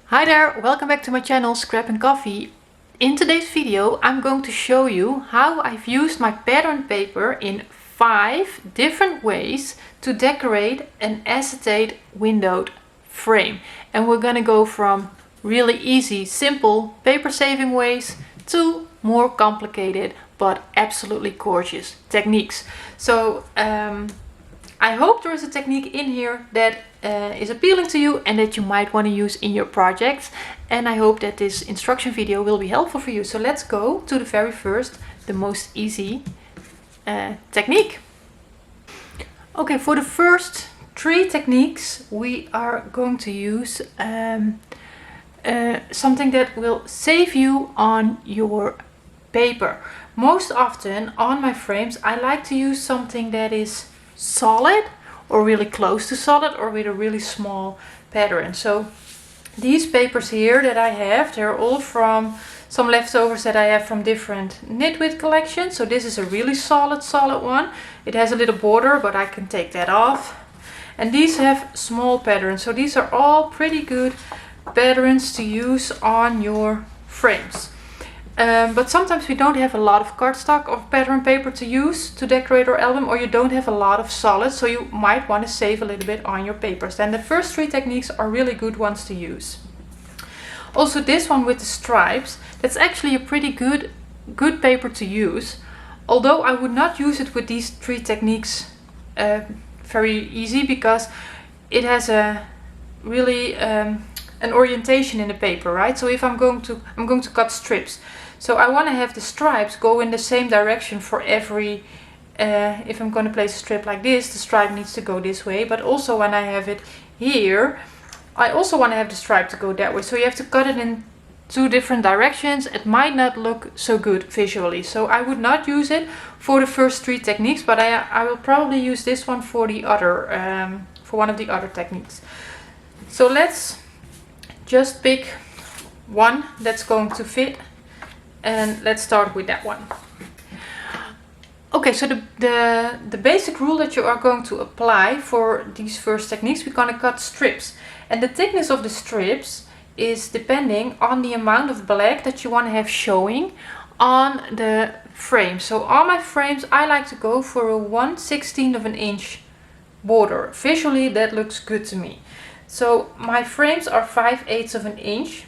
Hi there, welcome back to my channel Scrap and Coffee. In today's video I'm going to show you how I've used my pattern paper in 5 different ways to decorate an acetate windowed frame. And we're gonna go from really easy, simple paper saving ways to more complicated but absolutely gorgeous techniques. So I hope there is a technique in here that is appealing to you and that you might want to use in your projects, and I hope that this instruction video will be helpful for you. So let's go to the very first, the most easy technique. Okay, for the first 3 techniques we are going to use something that will save you on your paper. Most often on my frames I like to use something that is solid or really close to solid or with a really small pattern. So these papers here that I have, they're all from some leftovers that I have from different knitwear collections. So this is a really solid one. It has a little border, but I can take that off. And these have small patterns. So these are all pretty good patterns to use on your frames. But sometimes we don't have a lot of cardstock or pattern paper to use to decorate our album, or you don't have a lot of solid, so you might want to save a little bit on your papers. Then the first 3 techniques are really good ones to use. Also this one with the stripes, that's actually a pretty good paper to use, although I would not use it with these 3 techniques very easy, because it has a really an orientation in the paper, right? So if I'm going to cut strips, so I want to have the stripes go in the same direction for every if I'm going to place a strip like this, the stripe needs to go this way, but also when I have it here I also want to have the stripe to go that way. So you have to cut it in 2 different directions. It might not look so good visually, so I would not use it for the first 3 techniques, but I will probably use this one for the other for one of the other techniques. So let's just pick one that's going to fit, and let's start with that one. Okay, so the basic rule that you are going to apply for these first techniques, we're going to cut strips, and the thickness of the strips is depending on the amount of black that you want to have showing on the frame. So on my frames I like to go for a 1/16 of an inch border. Visually that looks good to me. So my frames are 5/8 of an inch,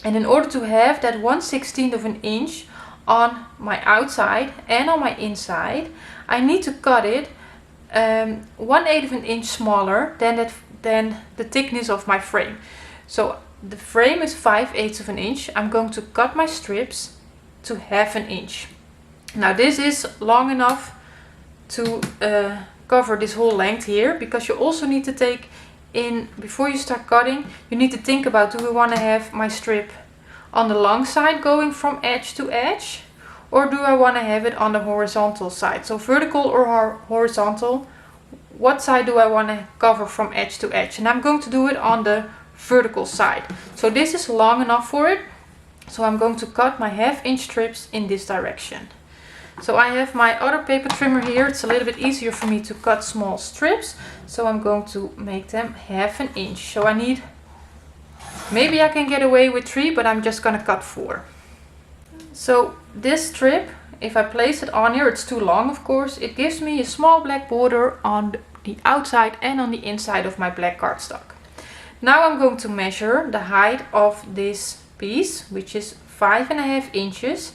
and in order to have that 1/16 of an inch on my outside and on my inside, I need to cut it 1/8 of an inch smaller than the thickness of my frame. So the frame is 5/8 of an inch. I'm going to cut my strips to 1/2 an inch. Now this is long enough to cover this whole length here, because you also need to take in, before you start cutting, you need to think about, do we want to have my strip on the long side going from edge to edge, or do I want to have it on the horizontal side? So vertical or horizontal, what side do I want to cover from edge to edge? And I'm going to do it on the vertical side. So this is long enough for it, so I'm going to cut my 1/2 inch strips in this direction. So I have my other paper trimmer here. It's a little bit easier for me to cut small strips, so I'm going to make them 1/2 an inch. So I need, maybe I can get away with 3, but I'm just gonna cut 4. So this strip, if I place it on here, it's too long of course, it gives me a small black border on the outside and on the inside of my black cardstock. Now I'm going to measure the height of this piece, which is 5.5 inches.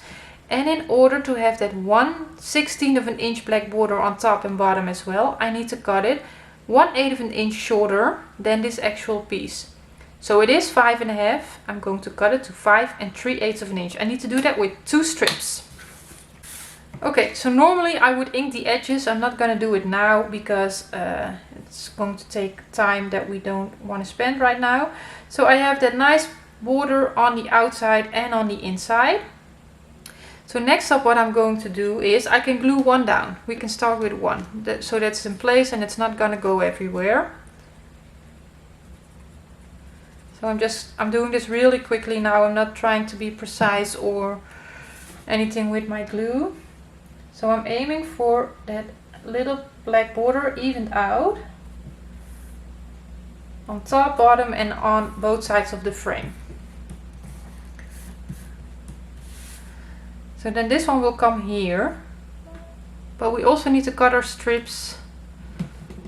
And in order to have that 1/16 of an inch black border on top and bottom as well, I need to cut it 1/8 of an inch shorter than this actual piece. So it is 5.5. I'm going to cut it to 5 3/8 of an inch. I need to do that with 2 strips. Okay, so normally I would ink the edges. I'm not going to do it now because it's going to take time that we don't want to spend right now. So I have that nice border on the outside and on the inside. So next up what I'm going to do is I can glue one down. We can start with one, so that's in place and it's not going to go everywhere. So I'm doing this really quickly now. I'm not trying to be precise or anything with my glue. So I'm aiming for that little black border evened out. on top, bottom and on both sides of the frame. So then this one will come here, but we also need to cut our strips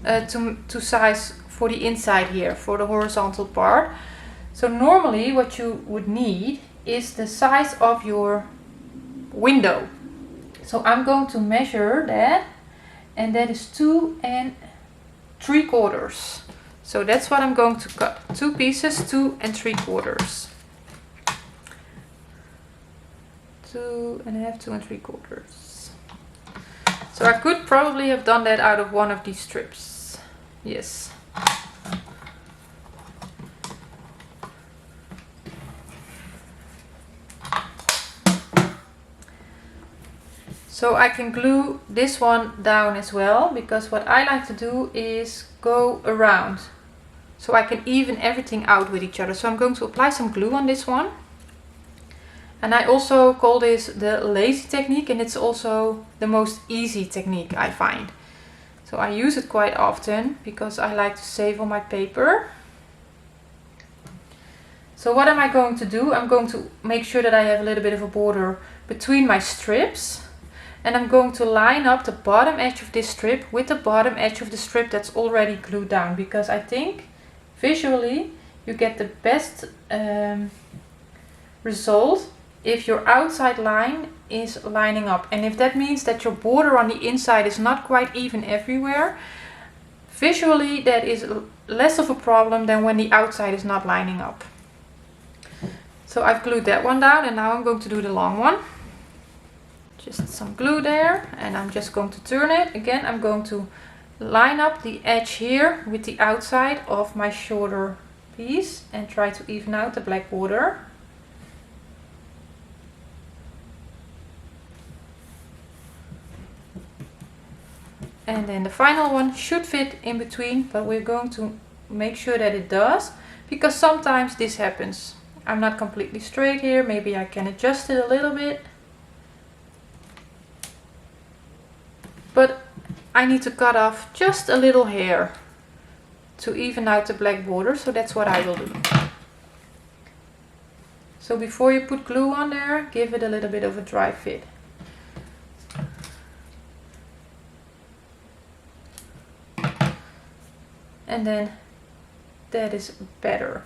to size for the inside here, for the horizontal part. So normally what you would need is the size of your window. So I'm going to measure that, and that is 2 3/4. So that's what I'm going to cut. 2 pieces, 2 3/4. 2 1/2, 2 3/4. So I could probably have done that out of one of these strips. Yes. So I can glue this one down as well, because what I like to do is go around so I can even everything out with each other. So I'm going to apply some glue on this one. And I also call this the lazy technique, and it's also the most easy technique I find. So I use it quite often because I like to save on my paper. So what am I going to do? I'm going to make sure that I have a little bit of a border between my strips. And I'm going to line up the bottom edge of this strip with the bottom edge of the strip that's already glued down. Because I think visually you get the best result if your outside line is lining up. And if that means that your border on the inside is not quite even everywhere, visually that is less of a problem than when the outside is not lining up. So I've glued that one down, and now I'm going to do the long one. Just some glue there, and I'm just going to turn it. Again, I'm going to line up the edge here with the outside of my shorter piece and try to even out the black border. And then the final one should fit in between, but we're going to make sure that it does, because sometimes this happens. I'm not completely straight here, maybe I can adjust it a little bit. But I need to cut off just a little hair to even out the black border, so that's what I will do. So before you put glue on there, give it a little bit of a dry fit. And then that is better.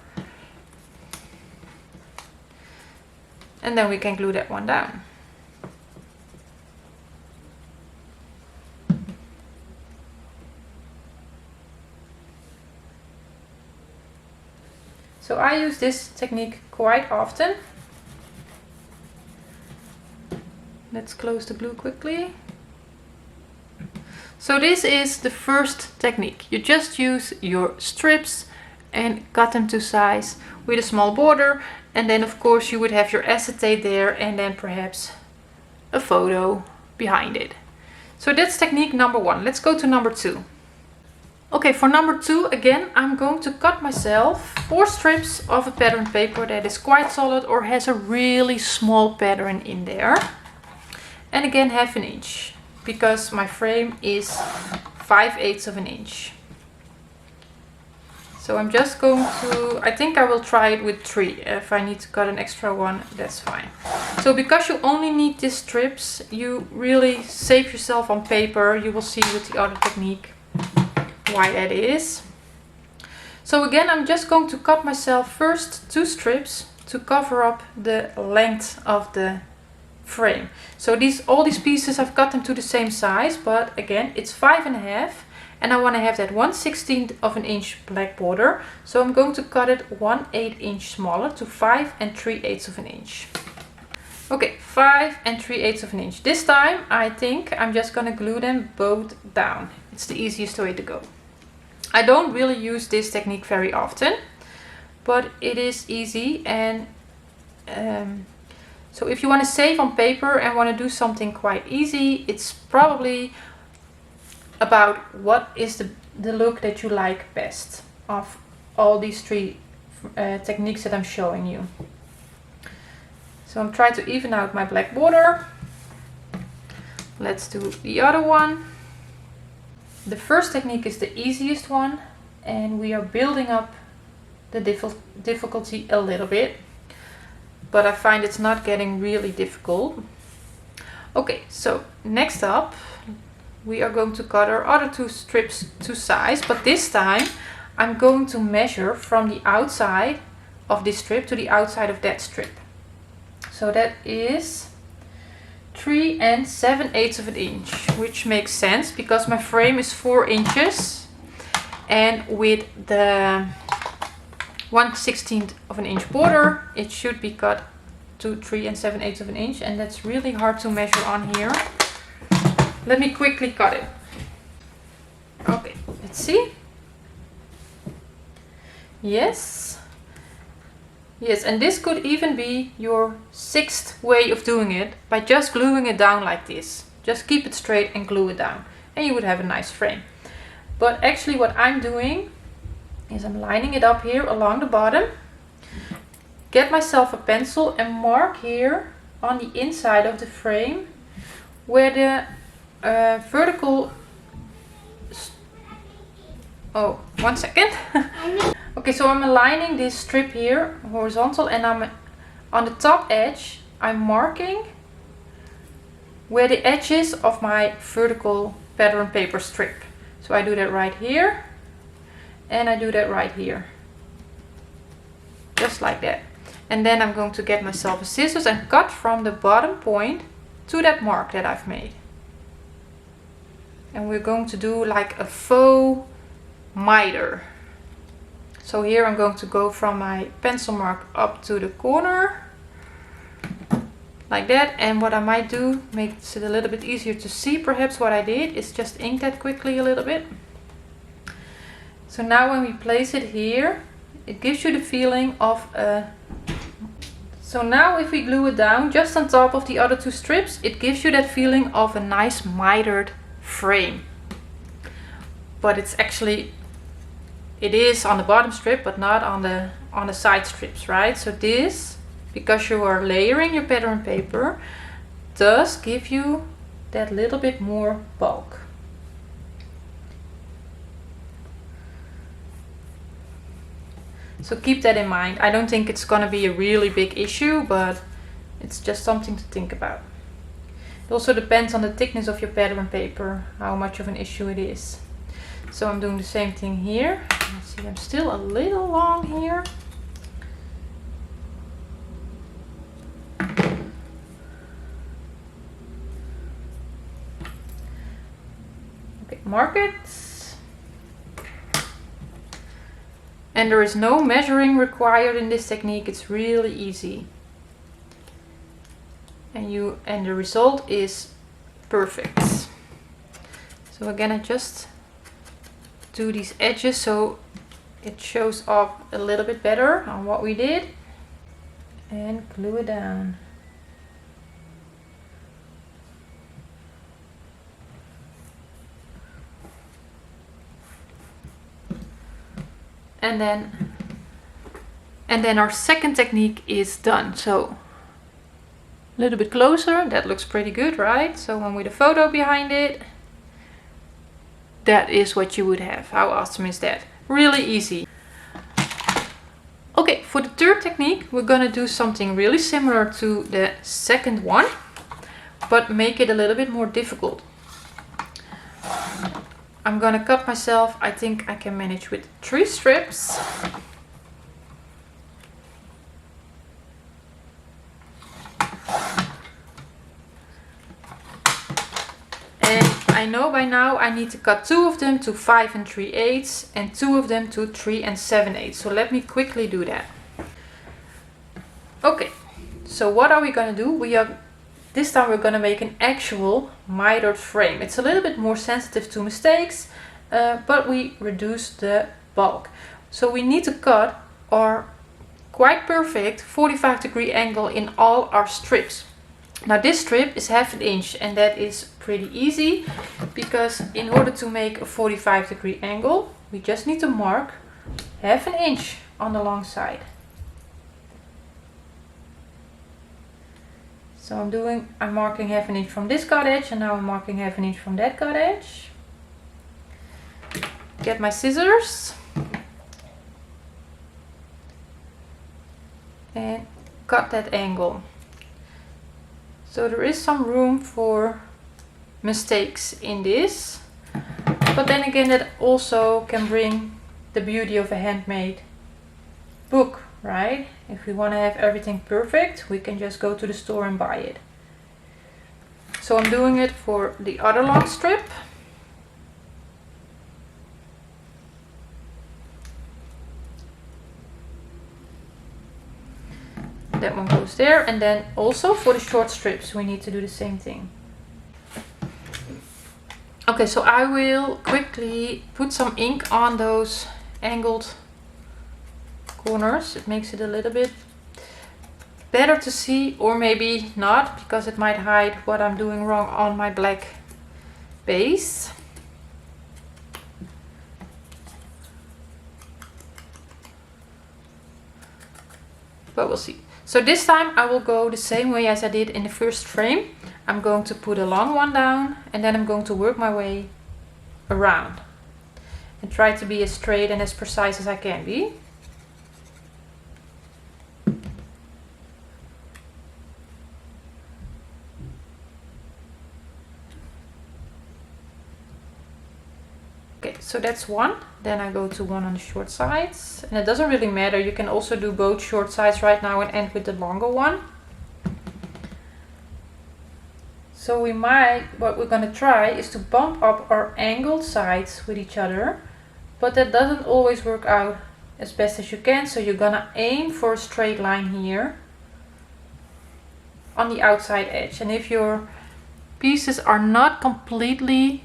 And then we can glue that one down. So I use this technique quite often. Let's close the glue quickly. So this is the first technique. You just use your strips and cut them to size with a small border, and then of course you would have your acetate there and then perhaps a photo behind it. So that's technique number 1. Let's go to number 2. Okay, for number 2, again, I'm going to cut myself 4 strips of a pattern paper that is quite solid or has a really small pattern in there. And again, 1/2 inch, because my frame is 5/8 of an inch. So I'm just going to, I think I will try it with 3. If I need to cut an extra one, that's fine. So because you only need these strips, you really save yourself on paper. You will see with the other technique why that is. So again, I'm just going to cut myself first 2 strips to cover up the length of the frame. So all these pieces, I've cut them to the same size, but again, it's 5.5, and I want to have that 1/16 of an inch black border. So I'm going to cut it 1/8 inch smaller to 5 3/8 of an inch. Okay, 5 3/8 of an inch. This time, I think I'm just going to glue them both down. It's the easiest way to go. I don't really use this technique very often, but it is easy, and so if you want to save on paper and want to do something quite easy, it's probably about what is the look that you like best of all these 3 techniques that I'm showing you. So I'm trying to even out my black border. Let's do the other one. The first technique is the easiest one, and we are building up the difficulty a little bit, but I find it's not getting really difficult. Okay, so next up we are going to cut our other two strips to size, but this time I'm going to measure from the outside of this strip to the outside of that strip. So that is 3 7/8 of an inch, which makes sense because my frame is 4 inches, and with the 1/16 of an inch border it should be cut to 3 7/8 of an inch, and that's really hard to measure on here. Let me quickly cut it. Okay, let's see. Yes, and this could even be your 6th way of doing it, by just gluing it down like this. Just keep it straight and glue it down, and you would have a nice frame. But actually what I'm doing is I'm lining it up here along the bottom, get myself a pencil and mark here on the inside of the frame where the vertical... Oh, 1 second. Okay, so I'm aligning this strip here horizontal, and I'm on the top edge I'm marking where the edges of my vertical pattern paper strip. So I do that right here, and I do that right here, just like that. And then I'm going to get myself a scissors and cut from the bottom point to that mark that I've made. And we're going to do like a faux miter. So here I'm going to go from my pencil mark up to the corner, like that. And what I might do, makes it a little bit easier to see perhaps what I did, is just ink that quickly a little bit. So now when we place it here, it gives you the feeling of a... So now if we glue it down just on top of the other two strips, it gives you that feeling of a nice mitered frame. But it's actually... It is on the bottom strip, but not on the side strips, right? So this, because you are layering your pattern paper, does give you that little bit more bulk. So keep that in mind. I don't think it's gonna be a really big issue, but it's just something to think about. It also depends on the thickness of your pattern paper, how much of an issue it is. So I'm doing the same thing here. Let's see, I'm still a little long here. Okay, mark it. And there is no measuring required in this technique. It's really easy. And the result is perfect. So again, I just do these edges so it shows up a little bit better on what we did, and glue it down. And then our second technique is done. So a little bit closer, that looks pretty good, right? So one with a photo behind it, that is what you would have. How awesome is that? Really easy. Okay, for the third technique, we're gonna do something really similar to the second one, but make it a little bit more difficult. I'm gonna cut myself, I think I can manage with 3 strips. And I know by now I need to cut 2 of them to 5 3/8 and 2 of them to 3 7/8. So let me quickly do that. Okay, so what are we gonna do? This time we're gonna make an actual mitered frame. It's a little bit more sensitive to mistakes, but we reduce the bulk. So we need to cut our quite perfect 45-degree angle in all our strips. Now this strip is 1/2 inch, and that is pretty easy because in order to make a 45-degree angle, we just need to mark 1/2 inch on the long side. So I'm marking 1/2 inch from this cut edge, and now I'm marking 1/2 inch from that cut edge. Get my scissors. and cut that angle. So there is some room for mistakes in this, but then again that also can bring the beauty of a handmade book, right? If we want to have everything perfect, we can just go to the store and buy it. So I'm doing it for the other long strip. That one goes there, and then also for the short strips we need to do the same thing. Okay, so I will quickly put some ink on those angled corners. It makes it a little bit better to see, or maybe not, because it might hide what I'm doing wrong on my black base. But we'll see. So this time I will go the same way as I did in the first frame. I'm going to put a long one down, and then I'm going to work my way around and try to be as straight and as precise as I can be. Okay, so that's one. Then I go to one on the short sides, and it doesn't really matter. You can also do both short sides right now and end with the longer one. So what we're going to try is to bump up our angled sides with each other, but that doesn't always work out as best as you can. So you're going to aim for a straight line here on the outside edge. And if your pieces are not completely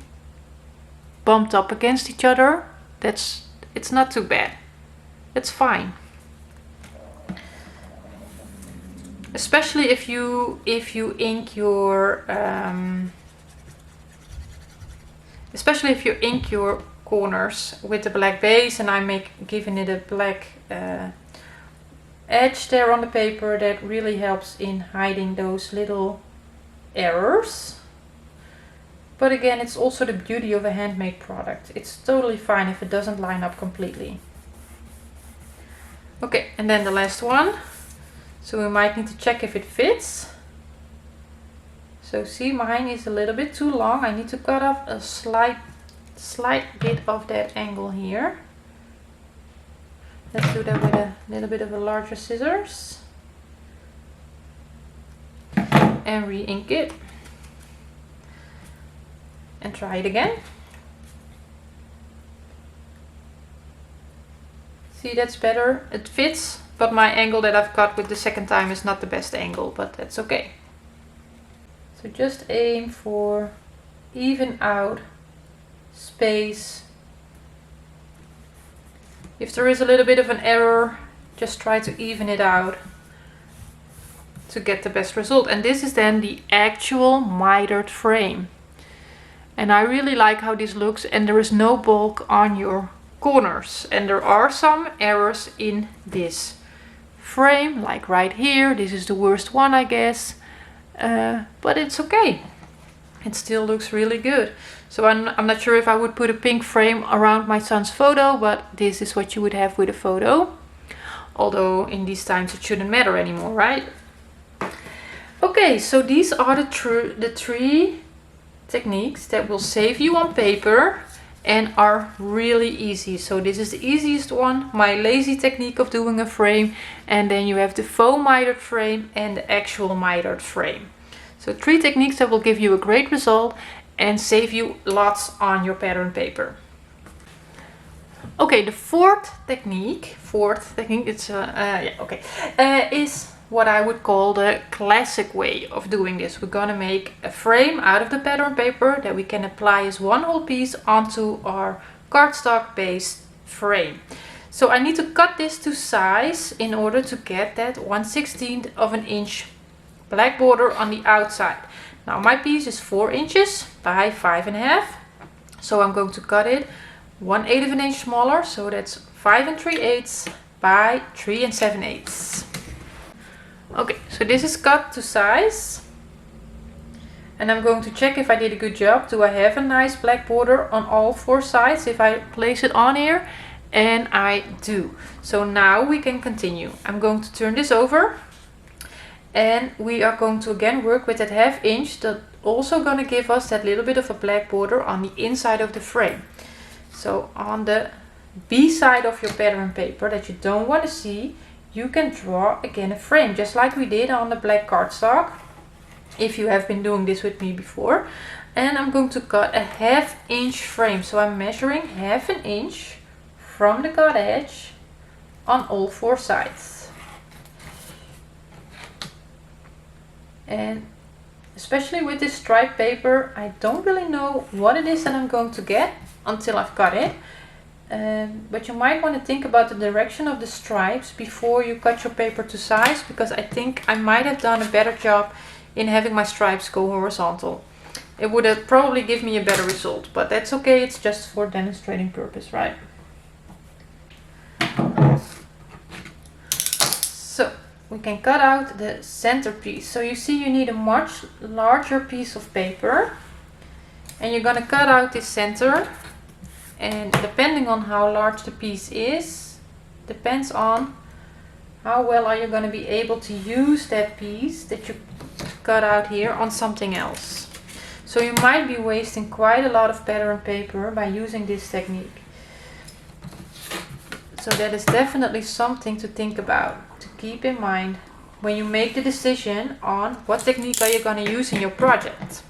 bumped up against each other, it's not too bad. It's fine. Especially if you ink your corners with the black base, and I'm giving it a black edge there on the paper. That really helps in hiding those little errors. But again, it's also the beauty of a handmade product. It's totally fine if it doesn't line up completely. Okay, and then the last one. So we might need to check if it fits. So see, mine is a little bit too long. I need to cut off a slight bit of that angle here. Let's do that with a little bit of a larger scissors. And re-ink it. And try it again. See, that's better. It fits, but my angle that I've cut with the second time is not the best angle, but that's okay. So just aim for even out space. If there is a little bit of an error, just try to even it out to get the best result. And this is then the actual mitered frame. And I really like how this looks, and there is no bulk on your corners. And there are some errors in this frame, like right here. This is the worst one, I guess. But it's okay. It still looks really good. So I'm not sure if I would put a pink frame around my son's photo, but this is what you would have with a photo. Although in these times it shouldn't matter anymore, right? Okay, so these are the three techniques that will save you on paper and are really easy. So this is the easiest one, my lazy technique of doing a frame, and then you have the faux mitered frame and the actual mitered frame. So 3 techniques that will give you a great result and save you lots on your pattern paper. Okay, the fourth technique, is what I would call the classic way of doing this. We're gonna make a frame out of the pattern paper that we can apply as one whole piece onto our cardstock based frame. So I need to cut this to size in order to get that 1/16 of an inch black border on the outside. Now my piece is 4 inches by 5.5, so I'm going to cut it 1/8 of an inch smaller, so that's 5 3/8 by 3 7/8. Okay, so this is cut to size, and I'm going to check if I did a good job. Do I have a nice black border on all 4 sides if I place it on here? And I do. So now we can continue. I'm going to turn this over. And we are going to again work with that 1/2 inch. That's also going to give us that little bit of a black border on the inside of the frame. So on the B side of your pattern paper that you don't want to see, you can draw again a frame, just like we did on the black cardstock, if you have been doing this with me before. And I'm going to cut a 1/2 inch frame. So I'm measuring 1/2 inch from the cut edge on all 4 sides. And especially with this striped paper, I don't really know what it is that I'm going to get until I've cut it. But you might want to think about the direction of the stripes before you cut your paper to size, because I think I might have done a better job in having my stripes go horizontal. It would have probably give me a better result, but that's okay, it's just for demonstrating purpose, right? So we can cut out the center piece. So you see you need a much larger piece of paper, and you're going to cut out this center. And depending on how large the piece is, depends on how well are you going to be able to use that piece that you cut out here on something else. So you might be wasting quite a lot of pattern paper by using this technique. So that is definitely something to think about, to keep in mind when you make the decision on what technique are you going to use in your project.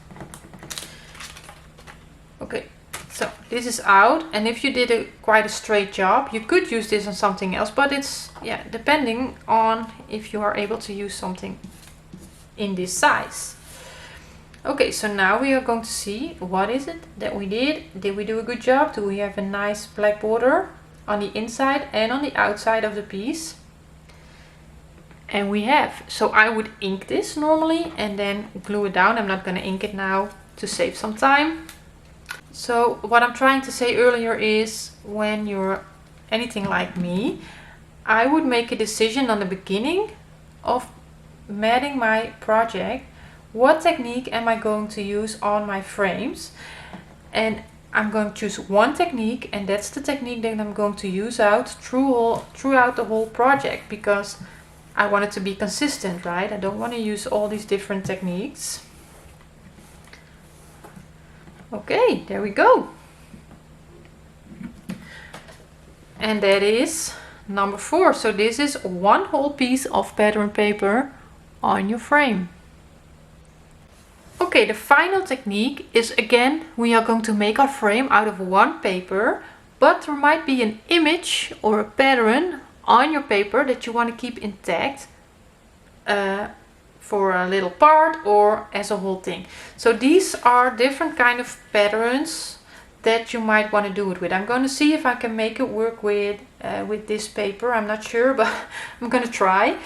Okay. So this is out, and if you did quite a straight job, you could use this on something else, but it's, yeah, depending on if you are able to use something in this size. Okay, so now we are going to see what is it that we did. Did we do a good job? Do we have a nice black border on the inside and on the outside of the piece? And we have. So I would ink this normally and then glue it down. I'm not going to ink it now to save some time. So what I'm trying to say earlier is, when you're anything like me, I would make a decision on the beginning of matting my project. What technique am I going to use on my frames? And I'm going to choose one technique, and that's the technique that I'm going to use out throughout the whole project, because I want it to be consistent, right? I don't want to use all these different techniques. Okay, there we go. And that is number 4. So this is one whole piece of pattern paper on your frame. Okay, the final technique is, again, we are going to make our frame out of one paper, but there might be an image or a pattern on your paper that you want to keep intact for a little part or as a whole thing. So these are different kind of patterns that you might want to do it with. I'm going to see if I can make it work with this paper. I'm not sure, but I'm going to try.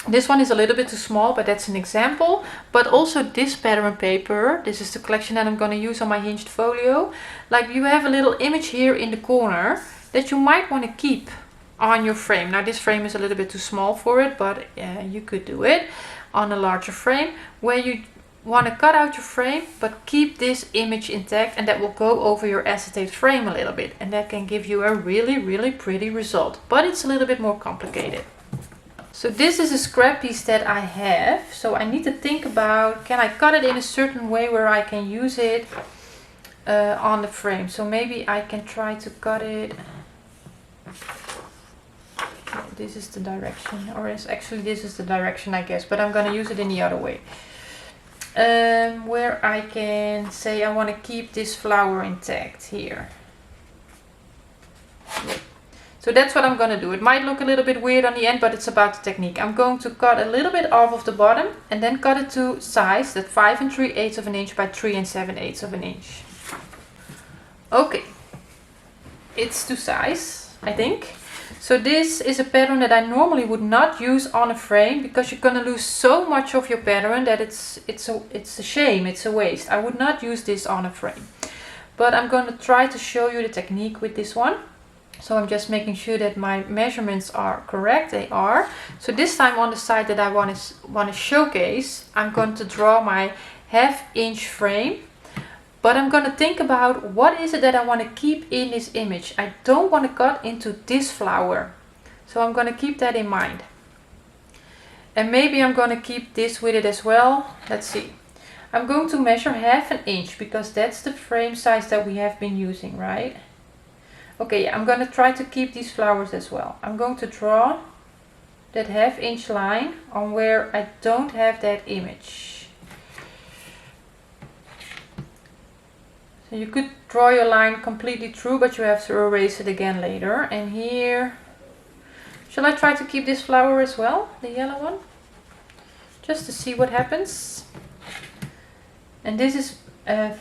This one is a little bit too small, but that's an example. But also this pattern paper, this is the collection that I'm going to use on my hinged folio. Like, you have a little image here in the corner that you might want to keep on your frame. Now this frame is a little bit too small for it, but you could do it on a larger frame, where you want to cut out your frame but keep this image intact, and that will go over your acetate frame a little bit, and that can give you a really pretty result, but it's a little bit more complicated. So this is a scrap piece that I have, so I need to think about, can I cut it in a certain way where I can use it on the frame? So maybe I can try to cut it. This is the direction, or is actually this is the direction, I guess, but I'm going to use it in the other way. Where I can say I want to keep this flower intact here. Yeah. So that's what I'm going to do. It might look a little bit weird on the end, but it's about the technique. I'm going to cut a little bit off of the bottom and then cut it to size, that 5 3/8 of an inch by 3 7/8 of an inch. Okay, it's to size, I think. So this is a pattern that I normally would not use on a frame, because you're going to lose so much of your pattern that it's a shame, it's a waste. I would not use this on a frame. But I'm going to try to show you the technique with this one. So I'm just making sure that my measurements are correct. They are. So this time on the side that I want to showcase, I'm going to draw my 1/2 inch frame. But I'm going to think about what is it that I want to keep in this image. I don't want to cut into this flower. So I'm going to keep that in mind. And maybe I'm going to keep this with it as well. Let's see. I'm going to measure 1/2 inch because that's the frame size that we have been using, right? Okay, I'm going to try to keep these flowers as well. I'm going to draw that 1/2 inch line on where I don't have that image. So you could draw your line completely through, but you have to erase it again later. And here, shall I try to keep this flower as well, the yellow one? Just to see what happens. And this is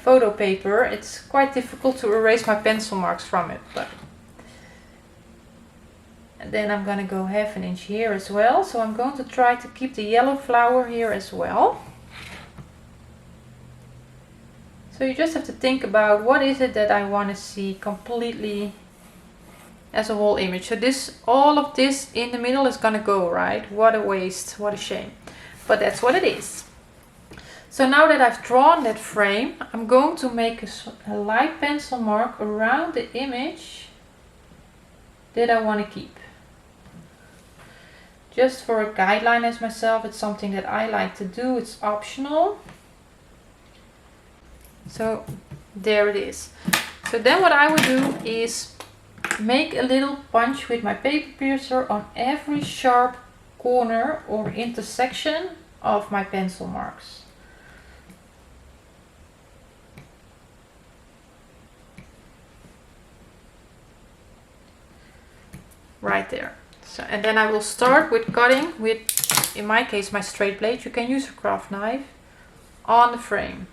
photo paper. It's quite difficult to erase my pencil marks from it. And then I'm going to go 1/2 inch here as well. So I'm going to try to keep the yellow flower here as well. So you just have to think about what is it that I want to see completely as a whole image. So this, all of this in the middle is going to go, right? What a waste, what a shame. But that's what it is. So now that I've drawn that frame, I'm going to make a light pencil mark around the image that I want to keep. Just for a guideline as myself, it's something that I like to do, it's optional. So there it is. So then what I would do is make a little punch with my paper piercer on every sharp corner or intersection of my pencil marks. Right there. So, and then I will start with cutting with, in my case, my straight blade. You can use a craft knife on the frame.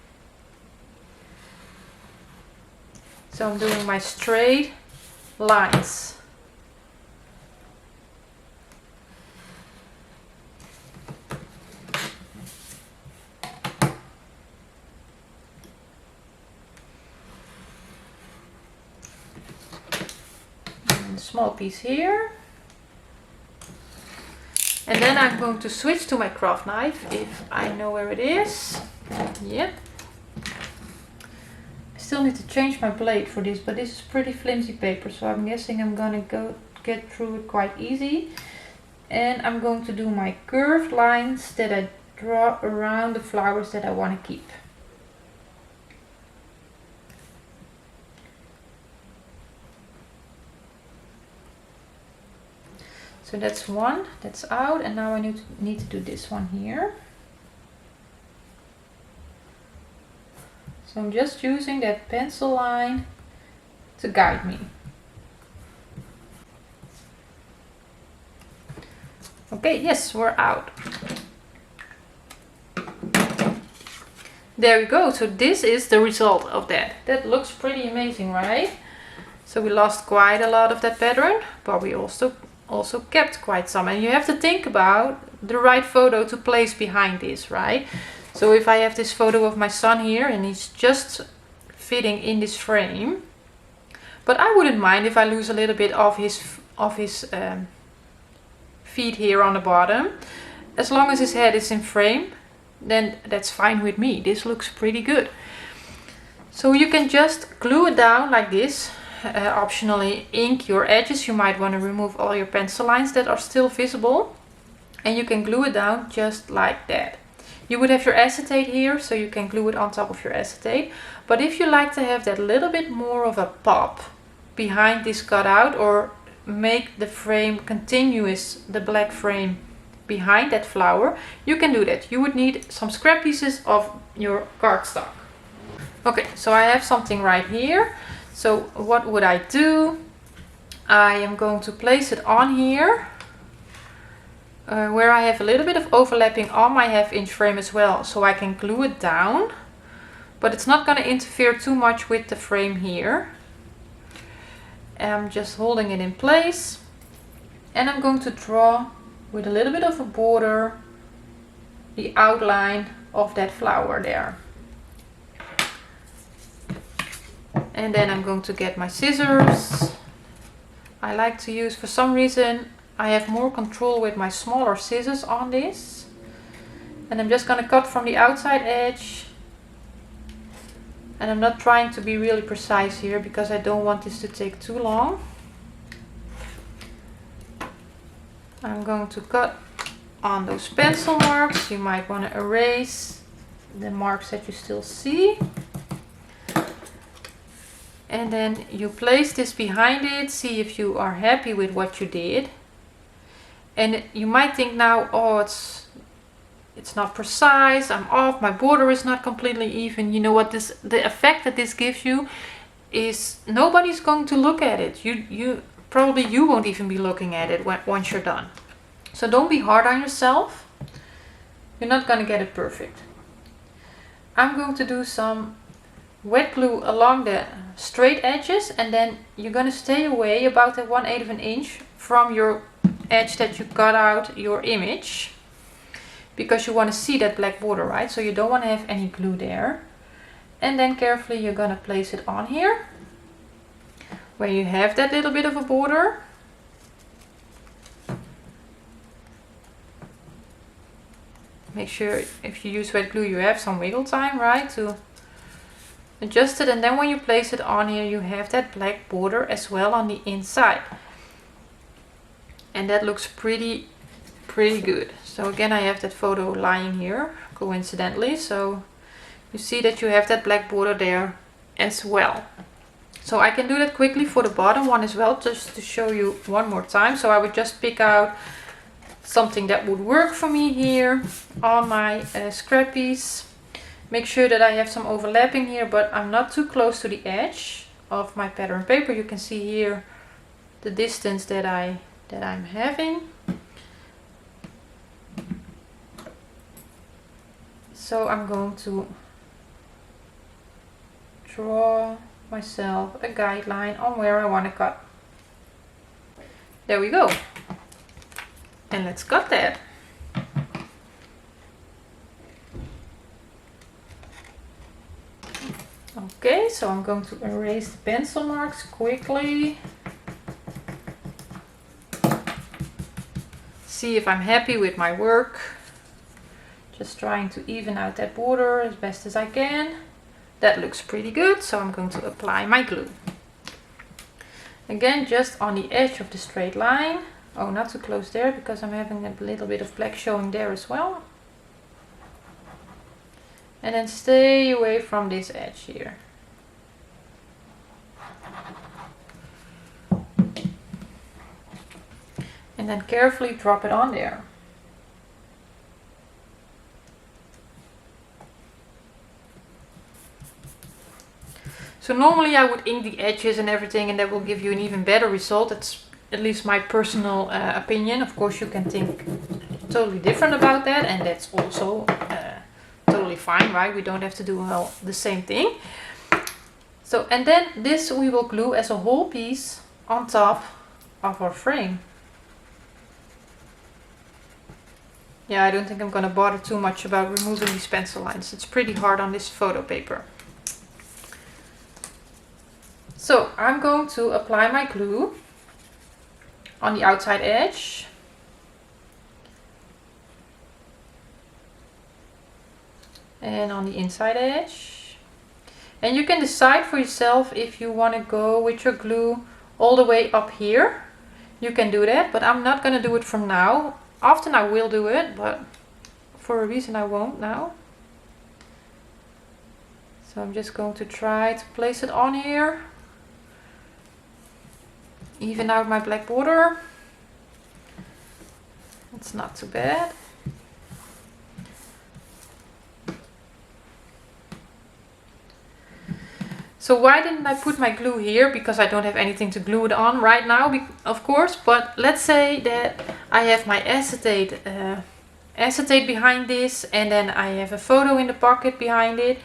So I'm doing my straight lines. And a small piece here. And then I'm going to switch to my craft knife if I know where it is. Yep. Still need to change my blade for this, but this is pretty flimsy paper, so I'm guessing I'm gonna get through it quite easy. And I'm going to do my curved lines that I draw around the flowers that I want to keep. So that's one, that's out, and now I need to do this one here. So I'm just using that pencil line to guide me. Okay, yes, we're out. There we go. So this is the result of that. That looks pretty amazing, right? So we lost quite a lot of that pattern, but we also kept quite some. And you have to think about the right photo to place behind this, right? So if I have this photo of my son here and he's just fitting in this frame, but I wouldn't mind if I lose a little bit of his feet here on the bottom. As long as his head is in frame, then that's fine with me. This looks pretty good. So you can just glue it down like this. Optionally ink your edges. You might want to remove all your pencil lines that are still visible. And you can glue it down just like that. You would have your acetate here, so you can glue it on top of your acetate. But if you like to have that little bit more of a pop behind this cutout, or make the frame continuous, the black frame behind that flower, you can do that. You would need some scrap pieces of your cardstock. Okay, so I have something right here. So what would I do? I am going to place it on here. Where I have a little bit of overlapping on my 1/2 inch frame as well, so I can glue it down, but it's not going to interfere too much with the frame here. I'm just holding it in place, and I'm going to draw with a little bit of a border the outline of that flower there. And then I'm going to get my scissors. I like to use, for some reason, I have more control with my smaller scissors on this. And I'm just going to cut from the outside edge And I'm not trying to be really precise here because I don't want this to take too long. I'm going to cut on those pencil marks. You might want to erase the marks that you still see. And then you place this behind it, see if you are happy with what you did. And you might think now, oh, it's not precise, I'm off, my border is not completely even. You know what, the effect that this gives you is nobody's going to look at it. You won't even be looking at it once you're done. So don't be hard on yourself. You're not going to get it perfect. I'm going to do some wet glue along the straight edges, and then you're going to stay away about 1/8 of an inch from your edge that you cut out your image, because you want to see that black border, right? So you don't want to have any glue there. And then carefully you're going to place it on here where you have that little bit of a border. Make sure if you use wet glue you have some wiggle time, right, to adjust it. And then when you place it on here, you have that black border as well on the inside. And that looks pretty good. So again, I have that photo lying here coincidentally, so you see that you have that black border there as well. So I can do that quickly for the bottom one as well, just to show you one more time. So I would just pick out something that would work for me here on my scrap piece. Make sure that I have some overlapping here, but I'm not too close to the edge of my pattern paper. You can see here the distance that I'm having. So I'm going to draw myself a guideline on where I want to cut. There we go. And let's cut that. Okay, so I'm going to erase the pencil marks quickly. See if I'm happy with my work. Just trying to even out that border as best as I can. That looks pretty good, so I'm going to apply my glue. Again, just on the edge of the straight line. Oh, not too close there because I'm having a little bit of black showing there as well. And then stay away from this edge here. And then carefully drop it on there. So normally I would ink the edges and everything, and that will give you an even better result. It's at least my personal opinion. Of course you can think totally different about that, and that's also totally fine, right? We don't have to do all the same thing. So, and then this we will glue as a whole piece on top of our frame. Yeah, I don't think I'm gonna bother too much about removing these pencil lines. It's pretty hard on this photo paper. So I'm going to apply my glue on the outside edge. And on the inside edge. And you can decide for yourself if you want to go with your glue all the way up here. You can do that, but I'm not going to do it from now. Often I will do it, but for a reason I won't now. So I'm just going to try to place it on here. Even out my black border. It's not too bad. So why didn't I put my glue here? Because I don't have anything to glue it on right now, of course. But let's say that I have my acetate behind this, and then I have a photo in the pocket behind it.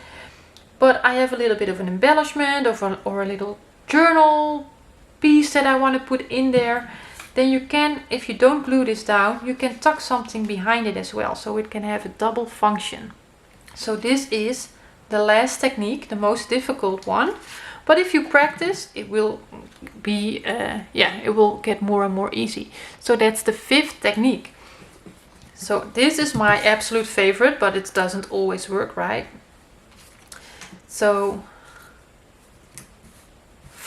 But I have a little bit of an embellishment or a little journal piece that I want to put in there. Then you can, if you don't glue this down, you can tuck something behind it as well, so it can have a double function. So this is the last technique, the most difficult one, but if you practice it will be it will get more and more easy. So that's the 5th technique. So this is my absolute favorite, but it doesn't always work, right? So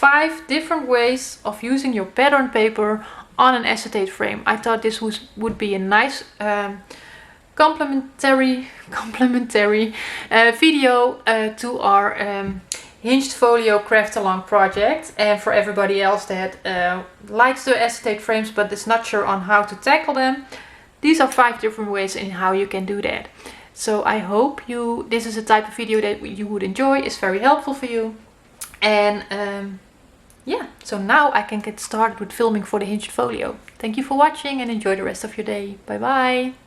5 different ways of using your pattern paper on an acetate frame. I thought this would be a nice complementary video to our hinged folio craft along project, and for everybody else that likes the acetate frames but is not sure on how to tackle them. These are 5 different ways in how you can do that. So I hope this is a type of video that you would enjoy, is very helpful for you. And yeah, so now I can get started with filming for the hinged folio. Thank you for watching and enjoy the rest of your day. Bye bye!